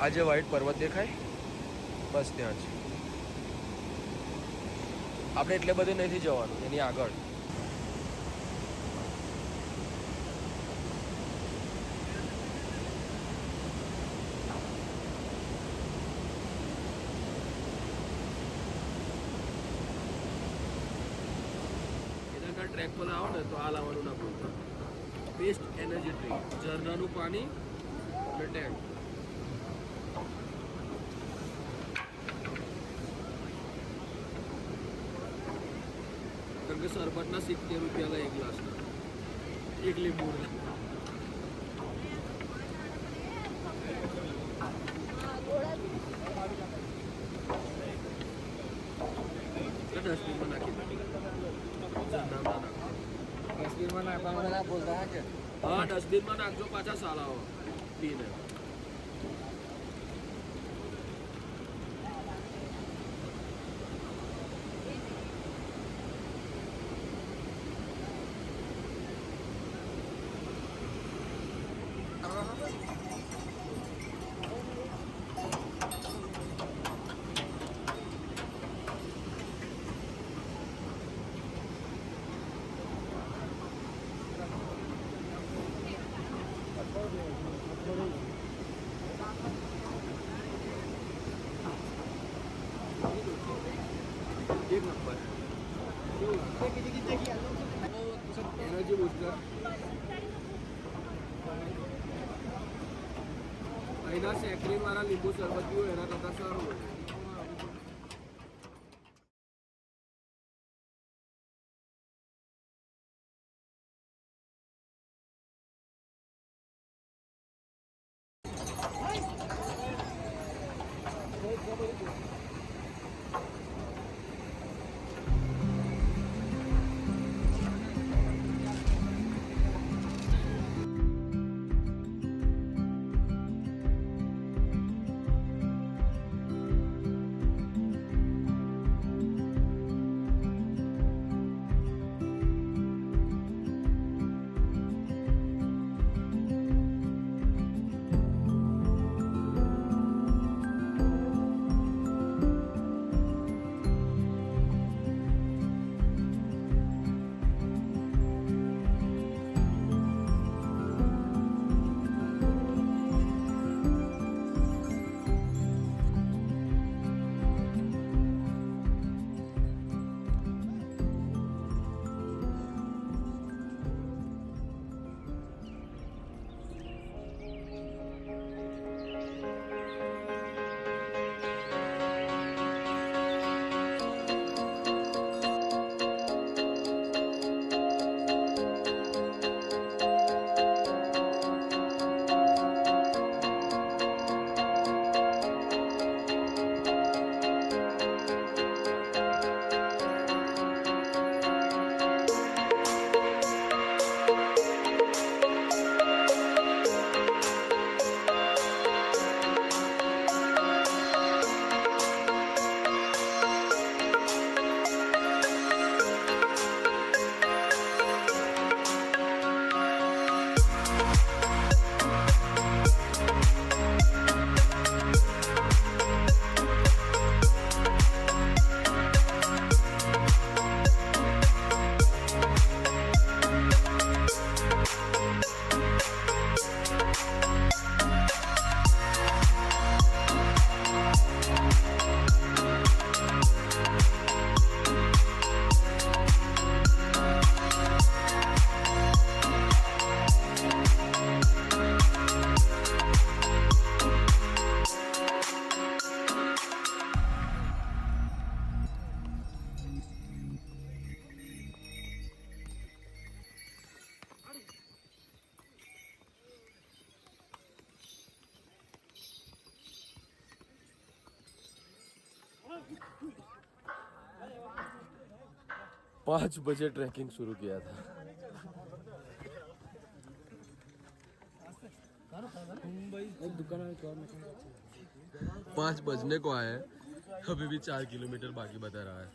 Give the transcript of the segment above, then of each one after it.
આજે વ્હાઈટ પર્વત દેખાય બસ ત્યાં જ. આપણે એટલે બધે નથી જવાનું, એની આગળ. ટ્રેક પર આવો ને તો આ લાવવાનું ના ભૂલતા. બેસ્ટ એનર્જી ડ્રિંક, ઝરણાનું પાણી અને ટેન્ક. કારણ કે શરબતના 70 રૂપિયા એક ગ્લાસના, એક લીંબુ. ડસ્ટબિનમાં નાખી ડસ્ટબિનમાં નાખવા ના બોલતા કે હા, ડસ્ટબિનમાં નાખજો પાછા શાળાઓ પીને. એક નંબર એનર્જી બૂસ્ટર. અહીંના સેક્રીન વાળા લીંબુ શરબત પીવું એના કરતાં સારું હોય. पाँच बजे ट्रैकिंग शुरू किया था. 5 बजने को आए हैं, अभी भी 4 किलोमीटर बाकी बता रहा है.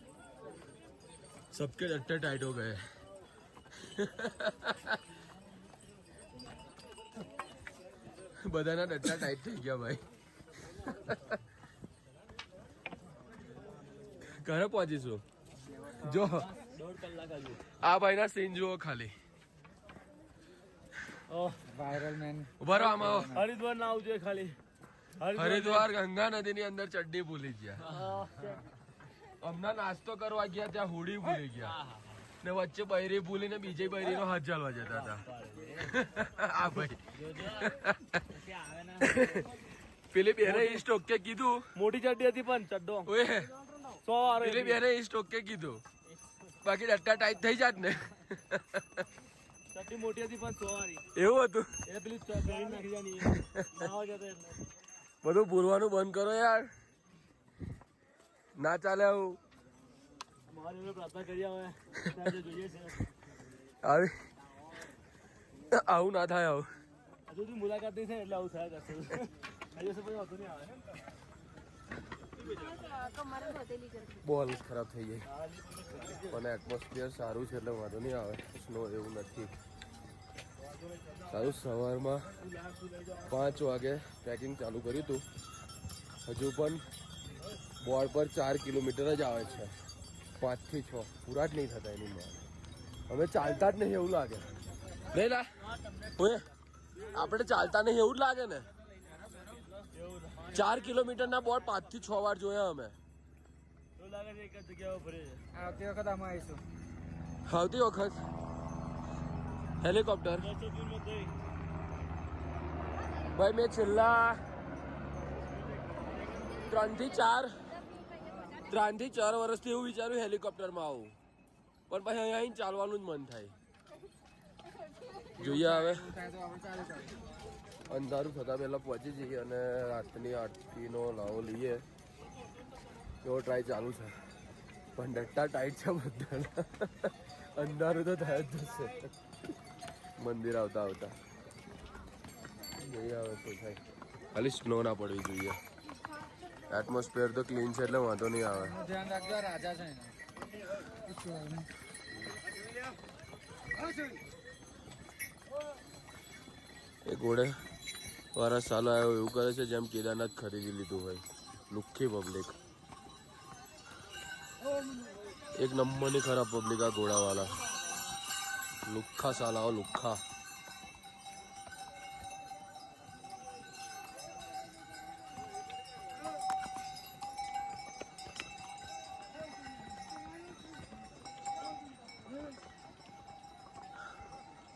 सबके डट्टे टाइट हो गए. બધાના ડટ્ટા ટાઈટ થઈ ગયા ભાઈ. ઘરે પહોંચીશું જો આ ભાઈના સીન જુઓ ખાલી. Viral man. ઉભા રહો આમાં. હરિદ્વાર ના આવજો ખાલી. હરિદ્વાર ગંગા નદી ની અંદર ચડ્ડી ભૂલી ગયા. હમણાં નાસ્તો કરવા ગયા ત્યાં હુડી ભૂલી ગયા ને વચ્ચે બૈરી ભૂલી ને બીજી બૈરી નો હાથ ચાલવા જતા હતા. આ ભાઈ પેલી બેને ઈસ્ટ ઓકે કીધું. મોટી ચડ્ડી હતી પણ ચડ્ડો ઓએ 100 વાર પેલી બેને ઈસ્ટ ઓકે કીધું બાકી ડટ્ટા ટાઈટ થઈ જાત ને. ચડ્ડી મોટી હતી પણ 100 વારી. એવું હતું. એ પેલી ચડ્ડી નાખી જાની નાવા જતા એટલે બધું પૂરવાનું બંધ કરો યાર. ના ચાલે આવું. મારી જોડે પ્રાર્થના કરી આવે ત્યાં જોઈએ છે. આવી આવું ના થાય આવું. હજુ સુધી મુલાકાત નહીં થાય એટલે આવું થયા કરશે. હજુ પછી વાંધો નહીં આવે. બોલ ખરાબ થઈ ગઈ પણ એટમોસ્ફિયર સારું છે એટલે વાંધો નહીં આવે. સ્નો એવું નથી સારું. સવારમાં 5 વાગે ટ્રેકિંગ ચાલુ કર્યું હતું. હજુ પણ બોર્ડ પર 4 કિલોમીટર જ આવે છે. 5 થી 6 પૂરા જ નહીં થતા એની માં. અમે ચાલતા જ નહીં એવું લાગે. નહીં લા ઓએ આપણે ચાલતા નહીં એવું જ લાગે ને. 4 કિલોમીટરના બોર્ડ 5 થી 6 વાર જોયા અમે. એવું લાગે છે એક જ જગ્યાએ ફરે છે. આવતી વખત અમે આવીશું. આવતી વખત હેલિકોપ્ટર. ભાઈ મેં છેલ્લા 3 થી 4 વર્ષથી એવું વિચાર્યું હેલિકોપ્ટરમાં આવું પણ પછી અહીંયા આવીને ચાલવાનું જ મન થાય. જોઈએ હવે અંધારું થતા પહેલા પહોંચી જઈએ અને રાતની આરતીનો લાવો લઈએ એવો ટ્રાય ચાલુ છે પણ ડટ્ટા ટાઈટ છે બધા. અંધારું તો થાય જ જશે મંદિર આવતા આવતા. જોઈએ હવે શું થાય. ખાલી સ્નો ના પડવી જોઈએ. એટમોસ્ફિયર તો ક્લીન છે એટલે વાંધો નહીં આવે. ધ્યાન રાખજો રાજા છે એના. એ ઘોડે વાળા સાલો આવ્યો એવું કરે છે જેમ કેદારનાથ ખરીદી લીધું હોય. લુખ્ખી પબ્લિક. એક નંબરની ખરાબ પબ્લિક આ ઘોડાવાળા. લુખ્ખા સાલાઓ લુખ્ખા.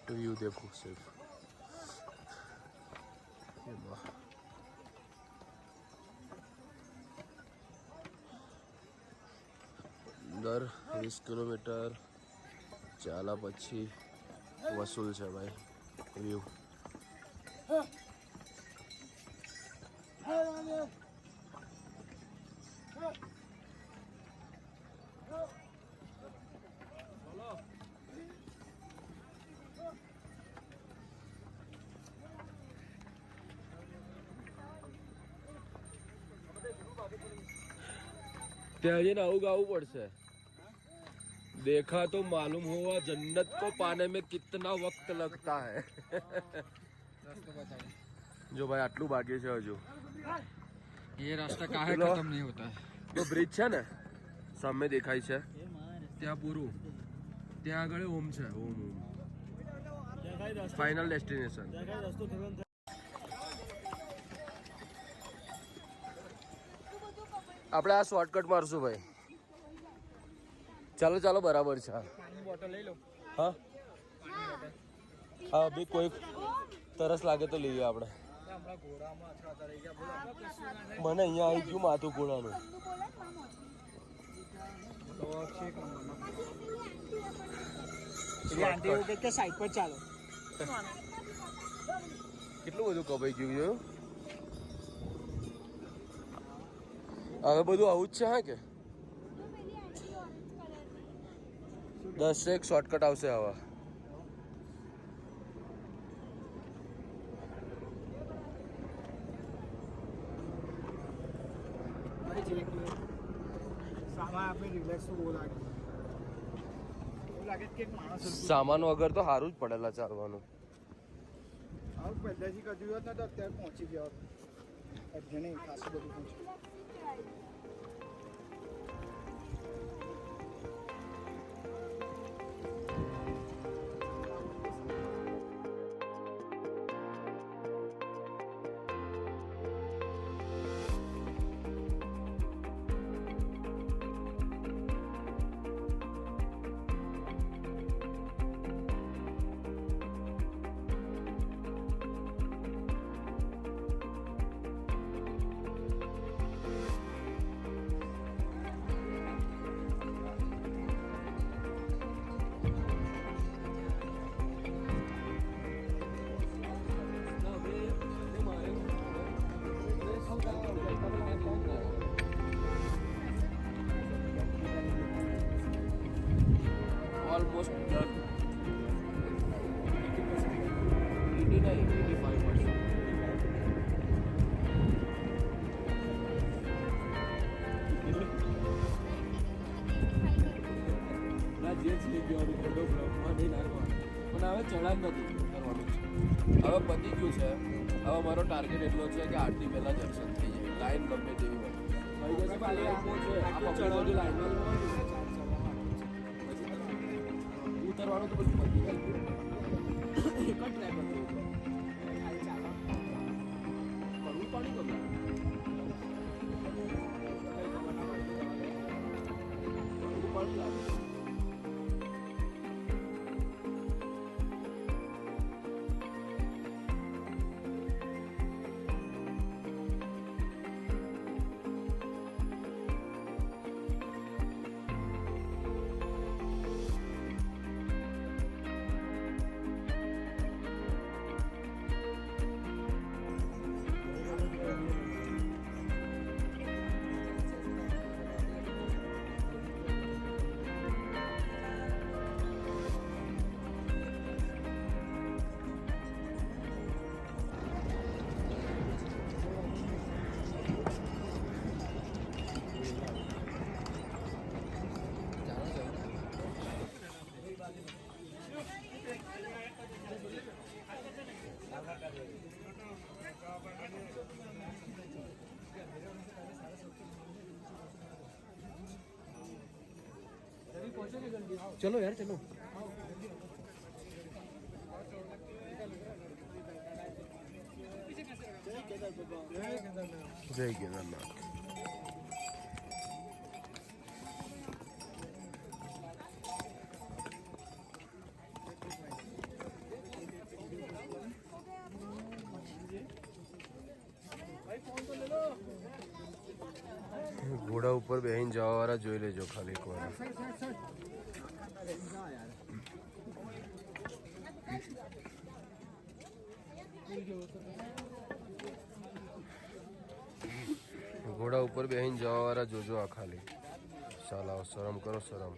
વ્યૂ देखो सिर्फ અંદર 20 કિલોમીટર ચાલા પછી વસૂલ છે ભાઈ વ્યૂ. ત્યાં જઈને આવું ગાવું પડશે. देखा तो मालूम हुआ जन्नत को पाने में कितना वक्त लगता है. जो भाई आटलू बाकी છે હજુ. ये रास्ता काहे खत्म नहीं होता है. તો બ્રિજ છે ને સામે દેખાય છે ત્યાં પૂરું. ત્યાં આગળ ઓમ છે. ઓમ ફાઇનલ ડેસ્ટિનેશન. રસ્તો ખતમ આપણે આ શોર્ટકટ મારશું ભાઈ. ચાલો ચાલો બરાબર છે. પાણીની બોટલ લઈ લો. હા હા બી કોઈ તરસ લાગે તો લઈએ આપણે. હમણાં ઘોડામાં અથડાતા રહી ગયા. બોલો મને અહીંયા આવી ગયું માથું ઘોડાનું. તો છે આંટી કે સાઈડ પર ચાલો. કેટલું બધું કપાઈ ગયું જોયું. હવે બધું આવું જ છે. હા કે 10 એક શોર્ટકટ આવશે હવે. સામાન આપણે રિલેક્સ બહુ લાગે. એવું લાગે કે એક માણસ સામાન વગર તો સારું જ પડેલા ચાલવાનું. આવું પહેલેથી કદી હોત ને તો અત્યારે પહોંચી ગયો. જેને ખાસું બધું છે. Almost done. 85%. ના જે છે ગયો ફોટો બ્લોગમાં નહીં નાખવાનું પણ હવે ચડાન નથી કરવાનું છે. હવે પતી ગયું છે. હવે મારો ટાર્ગેટ એટલો છે કે આરતી પહેલા દર્શન થઈ જાય. લાઈન ગમે તેવી હોય. થઈ જશે ખાલી આખો છે આ ચડવાની લાઈનમાં ઉતરવાનું તો બધું પતી ગયું. એક જ ટ્રેક હતું ખાલી ચાલવા કરવું પાણી તો કરવું પાણી લાગે. चलो यार चलो. જય કેદારનાથ. ઘોડા ઉપર બેહીને જવા વાળા જોઈ લેજો ખાલી એક વાર. ઘોડા ઉપર બેહીને જવા વાળા જોજો આ ખાલી. ચાલો શરમ કરો શરમ.